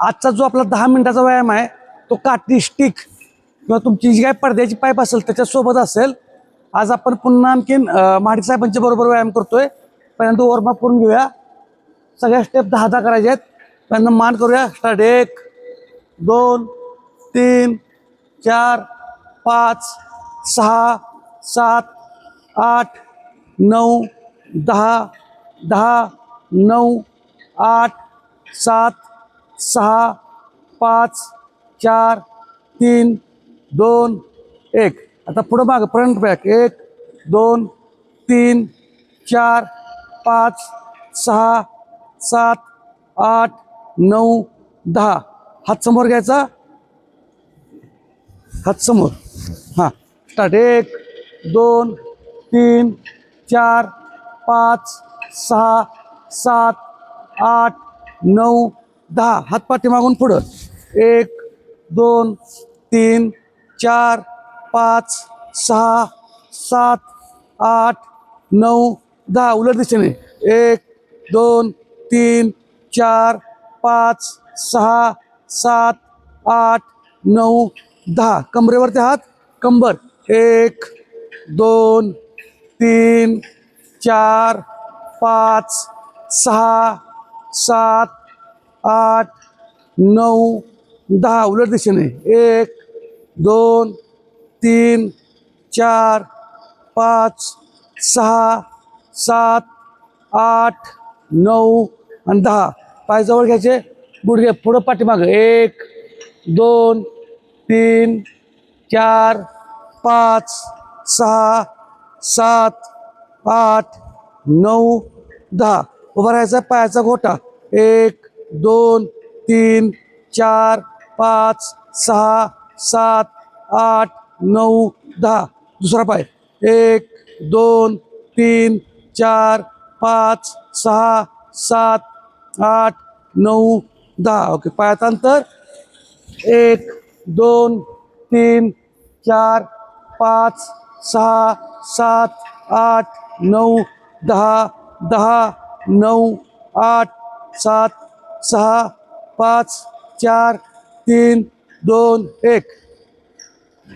आजचा जो आपला 10 मिनिटाचा व्यायाम आहे तो काठी स्टिक किंवा तुमची जी काय पडद्याची पाईप असेल त्याच्यासोबत असेल. आज आपण पुन्हा आणखीन महाडिक साहेबांच्या बरोबर व्यायाम करतोय. पहिल्यांदा वॉर्मअप करून घेऊया. सगळ्या स्टेप 10-10 करायचे आहेत. पहिल्यांदा मान करूया. स्टार्ट. 1 2 3 4 5 6 7 8 9 10 10 9 8 7 6 5 4 3 2 1. आता पुढं मागं फ्रंट बॅक. 1 2 3 4 5 6 7 8 9 10. हात समोर घ्यायचा. हात समोर. हां. स्टार्ट. 1 2 3 4 5 6 7 8 9 10. हात पाठीमागून पुढं. 1 2 3 4 5 6 7 8 9 10. उलट दिशेने. 1 2 3 4 5 6 7 8 9 10. कमरेवरती हात. कंबर. 1 2 3 4 5 6 7 8 9 10. उलट दिशेने. 1 2 3 4 5 6 7 8 9 आणि 10. पाय जवळ घ्यायचे. गुडघे पुढं पाठीमागं. 1 2 3 4 5 6 7 8 9 10. उभा राहायचा. पायाचा घोटा. 1 2 3 4 5 6 7 8 9 10. दुसरा पाय. 1 2 3 4 5 6 7 8 9 10. ओके. पायाचं अंतर 1 2 3 4 5 6 7 8 9 10 10 9 8 7 6 5 4 3 2 1.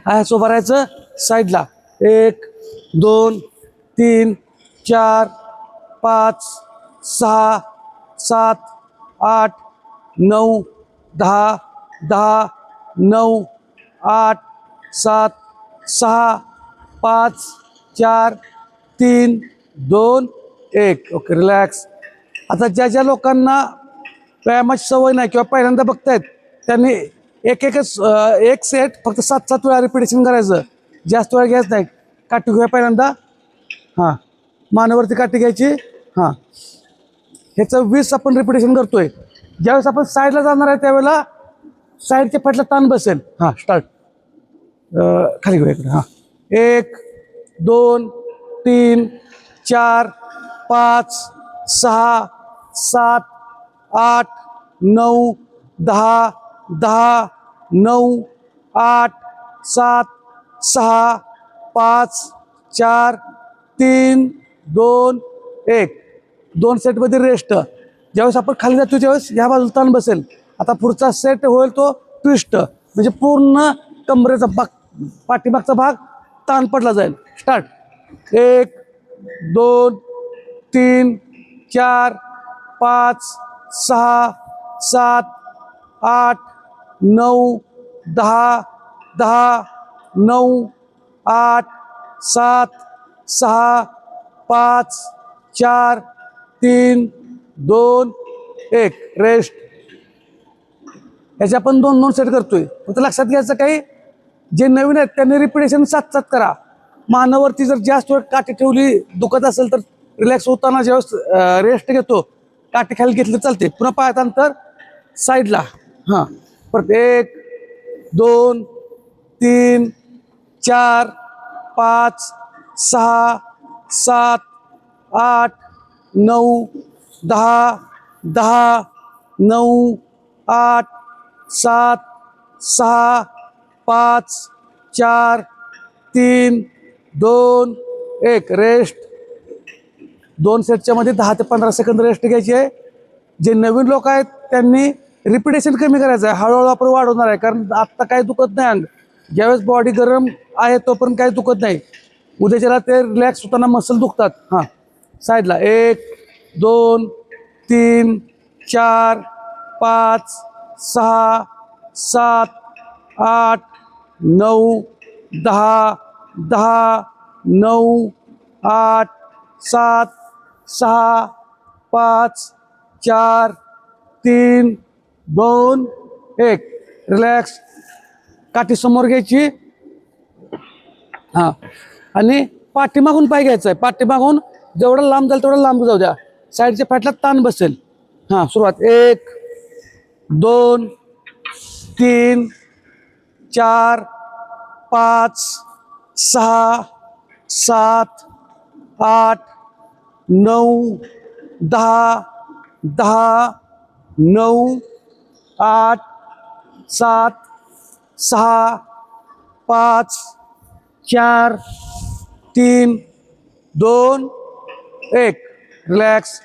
आहे सोबत राहायचं. साईडला. 1 2 3 4 5 6 7 8 9 10 10 9 8 7 6 5 4 3 2 1. ओके. रिलॅक्स. आता ज्या ज्या लोकांना व्यायामाची सवय नाही किंवा पहिल्यांदा बघतायत त्यांनी एक सेट फक्त 7-7 वेळा रिपिटेशन करायचं. जास्त वेळा घ्यायचं नाही. काठी घेऊया पहिल्यांदा. हां. मानेवरती काठी घ्यायची. हां. ह्याचं 20 आपण रिपिटेशन करतोय. ज्यावेळेस आपण साईडला जाणार आहे त्यावेळेला साईडच्या फाटला ताण बसेल. हां. स्टार्ट. खाली घेऊया इकडे. हां. 1 2 3 4 5 6 7 8 9 10 10 9 8 7 6 5 4 3 2 1. 2 सेटमध्ये रेस्ट. ज्यावेळेस आपण खाली जातो त्यावेळेस ह्या बाजूला ताण बसेल. आता पुढचा सेट होईल तो ट्विस्ट. म्हणजे पूर्ण कमरेचा पाठीमागचा भाग ताण पडला जाईल. स्टार्ट. 1 2 3 4 5 6 7 8 9 10 10 9 8 7 6 5 4 3 2 1. रेस्ट. याचे आपण 2-2 सेट करतोय. फक्त लक्षात घ्यायचं काही जे नवीन आहेत त्यांनी रिपिटेशन 7-7 करा. मानावरती जर जास्त वेळ काठी ठेवली दुखत असेल तर रिलॅक्स होताना ज्यावेळेस रेस्ट घेतो काठी खाली घेतली चालते. पुन्हा पायात अंतर साईडला. हां. परत 1 2 3 4 5 6 7 8 9 10 10 9 8 7 6 5 4 3 2 1. रेस्ट. 2 सेटच्या मध्ये 10 ते 15 सेकंद रेस्ट घ्यायची आहे. जे नवीन लोक आहेत त्यांनी रिपिटेशन कमी करायचं आहे, हळूहळू आपण वाढवणार आहे. कारण आत्ता काही दुखत नाही अंग, ज्यावेळेस बॉडी गरम आहे तोपर्यंत काही दुखत नाही. उद्याच्याला ते रिलॅक्स होताना मसल दुखतात. हां, साईडला 1 2 3 4 5 6 7 8 9 10 10 9 8 7 6 5 4 3 2 1. रिलॅक्स. काठी समोर घ्यायची. हां, आणि पाठीमागून पाय घ्यायचा आहे. पाठीमागून जेवढं लांब जाईल तेवढं लांब जाऊ द्या. साईडच्या फॅटला ताण बसेल. हां, सुरुवात 1 2 3 4 5 6 7 8 9 10 10 9 8 7 6 5 4 3 2 1. रिलॅक्स.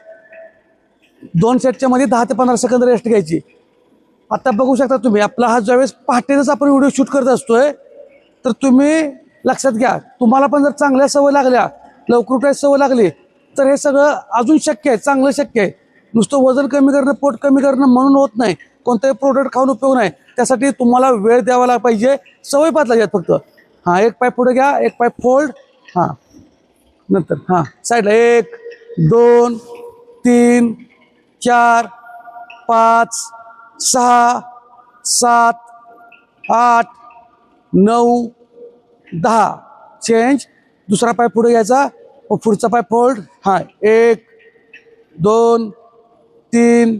2 सेटच्या मध्ये 10 ते 15 सेकंद रेस्ट घ्यायची. आता बघू शकता तुम्ही, आपला हा ज्यावेळेस पहाटेच आपण व्हिडिओ शूट करत असतोय, तर तुम्ही लक्षात घ्या, तुम्हाला पण जर चांगल्या सवय लागल्या, लवकर उठायची सवय लागली, तर हे सगळं अजून शक्य आहे, चांगलं शक्य आहे. नुसतं वजन कमी करणं, पोट कमी करणं म्हणून होत नाही. कोणताही प्रोडक्ट खाऊन उपयोग नाही. त्यासाठी तुम्हाला वेळ द्यावा पाहिजे, सवय बदलायची आहेत फक्त. हां, एक पाय पुढे घ्या, एक पाय फोल्ड. हां, नंतर हां, साईडला 1 2 3 4 5 6 7 8 9 10. चेंज. दुसरा पाय पुढे घ्यायचा, पुढचा पाय फोल्ड. हां, 1 2 3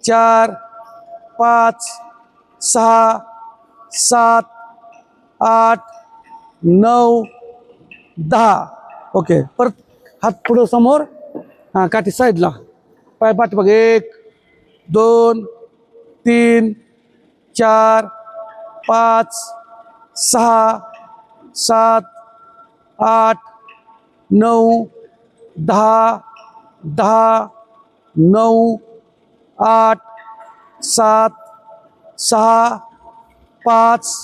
4 5 6 7 8 9 10. ओके. परत हात पुढं समोर. हां, काठी साईडला, पाय पाठीमाग. 1 2 3 4 5 6 7 8 9 10 10 9 8 7 6 5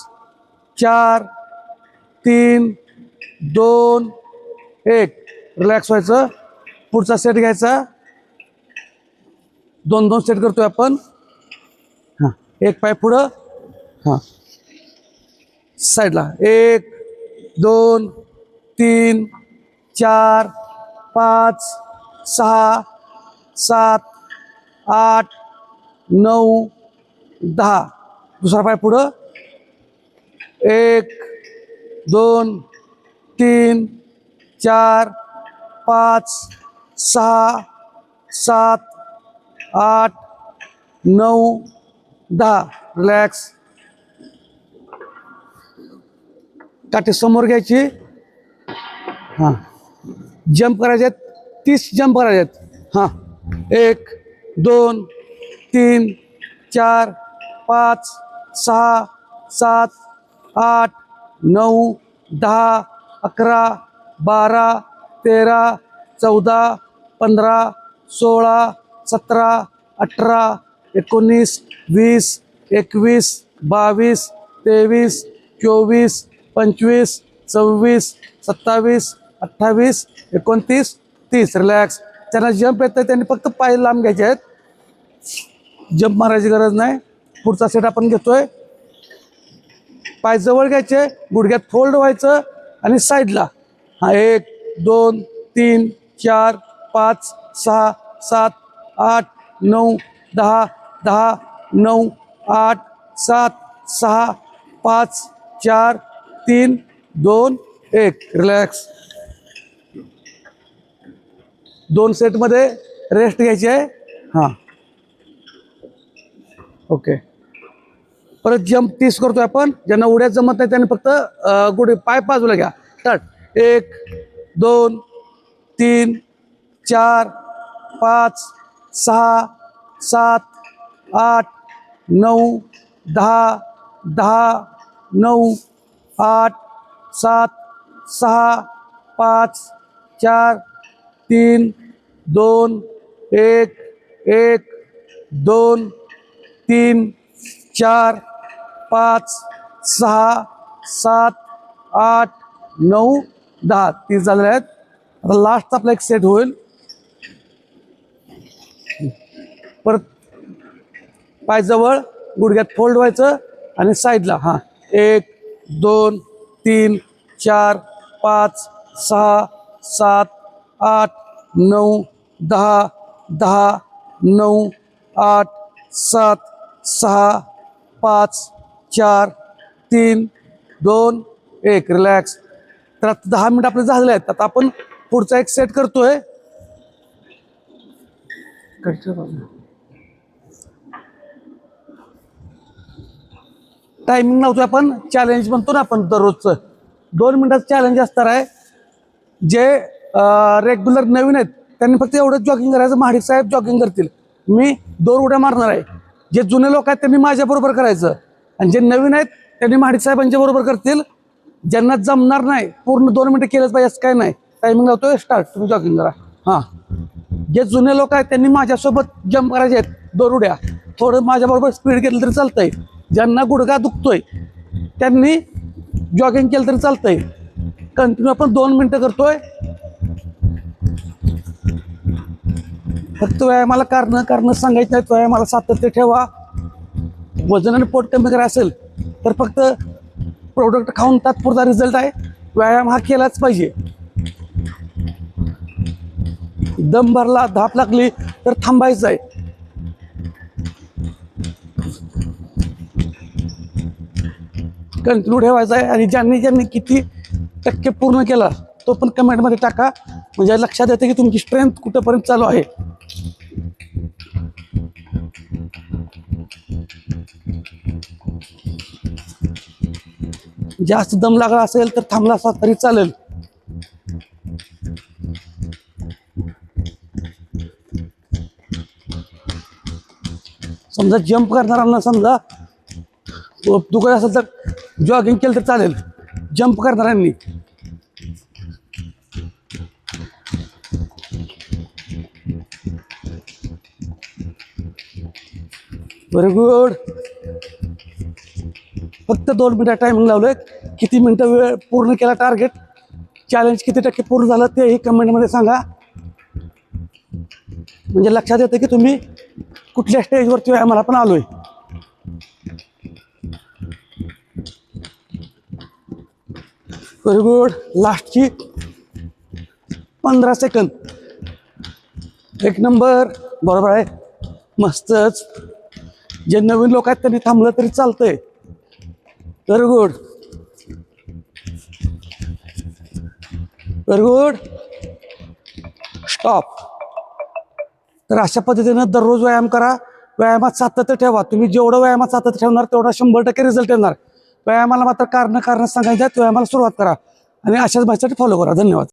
4 3 2 1. रिलॅक्स व्हायचं. पुढचा सेट घ्यायचा. 2-2 सेट करतोय आपण. हां, एक पाय पुढं. हां, साईडला 1 2 3 4 5 6 7 8 9 10. दुसरा पाय पुढं. 1 2 3 4 5 6 7 8 9 10. रिलॅक्स. काठी समोर घ्यायची. हां, जंप करायचे आहेत. 30 जंप करायचे आहेत. हां, 1 2 3 4 5 6 7 8 9 10 11 12 13 14 15 16 17 18 19 20 21 22 23 24 25 26 27 28 29 30. रिलॅक्स. त्यांना जंप येतं त्यांनी फक्त पाय लांब घ्यायचे आहेत, जंप मारायची गरज नाही. पुढचा सेट आपण घेतोय. पाय जवळ घ्यायचे, गुडघ्यात फोल्ड व्हायचं आणि साईडला. हां, 1 2 3 4 5 6 7 8 9 10 10 9 8 7 6 5 4 3 2 1. रिलॅक्स. 2 सेटमध्ये रेस्ट घ्यायची आहे. हां, ओके. परत जंप 30 करतोय आपण. ज्यांना उड्यात जमत नाही त्यांनी फक्त गुडघे पाय बाजूला घ्या. स्टार्ट. 1 2 3 4 5 6 7 8 9 10 10 9 8 7 6 5 4 3 2 1 1 2 3 4 5 6 7 8 9 10 30 झालेले आहेत. आता लास्टचा आपला एक सेट होईल. परत पाय जवळ, गुडघ्यात फोल्ड व्हायचं आणि साईडला. हां, 1 2 3 4 5 6 7 8 9 10 10 9 8 7 6 5 4 3 2 1. रिलॅक्स. तर आता 10 मिनिट आपले झालेले आहेत. आता आपण पुढचा एक सेट करतोय. टायमिंग लावतोय आपण, चॅलेंज म्हणतो ना आपण दररोजचं. 2 मिनिटाचं चॅलेंज असणार आहे. जे रेग्युलर नवीन आहेत त्यांनी फक्त एवढंच जॉगिंग करायचं. महाडिक साहेब जॉगिंग करतील, मी 2 उड्या मारणार आहे. जे जुने लोक आहेत त्यांनी माझ्याबरोबर करायचं आणि जे नवीन आहेत त्यांनी महाडिक साहेबांच्या बरोबर करतील. ज्यांना जमणार नाही, पूर्ण 2 मिनिटं केलंच पाहिजे असं काय नाही. टायमिंग लावतोय, स्टार्ट. तुम्ही जॉगिंग करा. हां, जे जुने लोक आहेत त्यांनी माझ्यासोबत जम्प करायचे आहेत 2 उड्या. थोडं माझ्याबरोबर स्पीड घेतलं तरी चालतंय. ज्यांना गुडघा दुखतोय त्यांनी जॉगिंग केलं तरी चालतंय. कंटिन्यू आपण 2 मिनिटं करतोय. फक्त व्यायामाला कारण सांगायचं नाहीत. व्यायामाला सातत्य ठेवा. वजन आणि पोट कमी करायचं असेल तर फक्त प्रोडक्ट खाऊन तात्पुरता रिझल्ट आहे. व्यायाम हा केलाच पाहिजे. दम भरला, धाप लागली तर थांबायचं आहे. कंटिन्यू ठेवायचा आहे. आणि ज्यांनी किती टक्के पूर्ण केला तो पण कमेंटमध्ये टाका, म्हणजे लक्षात येते की तुमची स्ट्रेंथ कुठेपर्यंत चालू आहे. जास्त दम लागला असेल तर थांबला असा तरी चालेल. समजा जंप करणाऱ्यांना, समजा दुखत असेल तर जॉगिंग केलं तर चालेल. जंप करणाऱ्यांनी व्हेरी गुड. फक्त 2 मिनिटं टायमिंग लावलंय. किती मिनिटं वेळ पूर्ण केला, टार्गेट चॅलेंज किती टक्के पूर्ण झालं तेही कमेंटमध्ये सांगा, म्हणजे लक्षात येतं की तुम्ही कुठल्या स्टेजवरती आम्हाला पण आलोय. Very good. लास्टची 15 सेकंद. एक नंबर. बरोबर आहे, मस्तच. जे नवीन लोक आहेत त्यांनी थांबलं तरी चालतंय. Very good, very good. Stop. तर अशा पद्धतीनं दररोज व्यायाम करा. व्यायामात सातत्य ठेवा. तुम्ही जेवढं व्यायामात सातत्य ठेवणार तेवढा 100% रिझल्ट येणार. व्यायामाला मात्र कारण सांगायचं, व्यायामाला सुरुवात करा आणि अशाच भाषेसाठी फॉलो करा. धन्यवाद.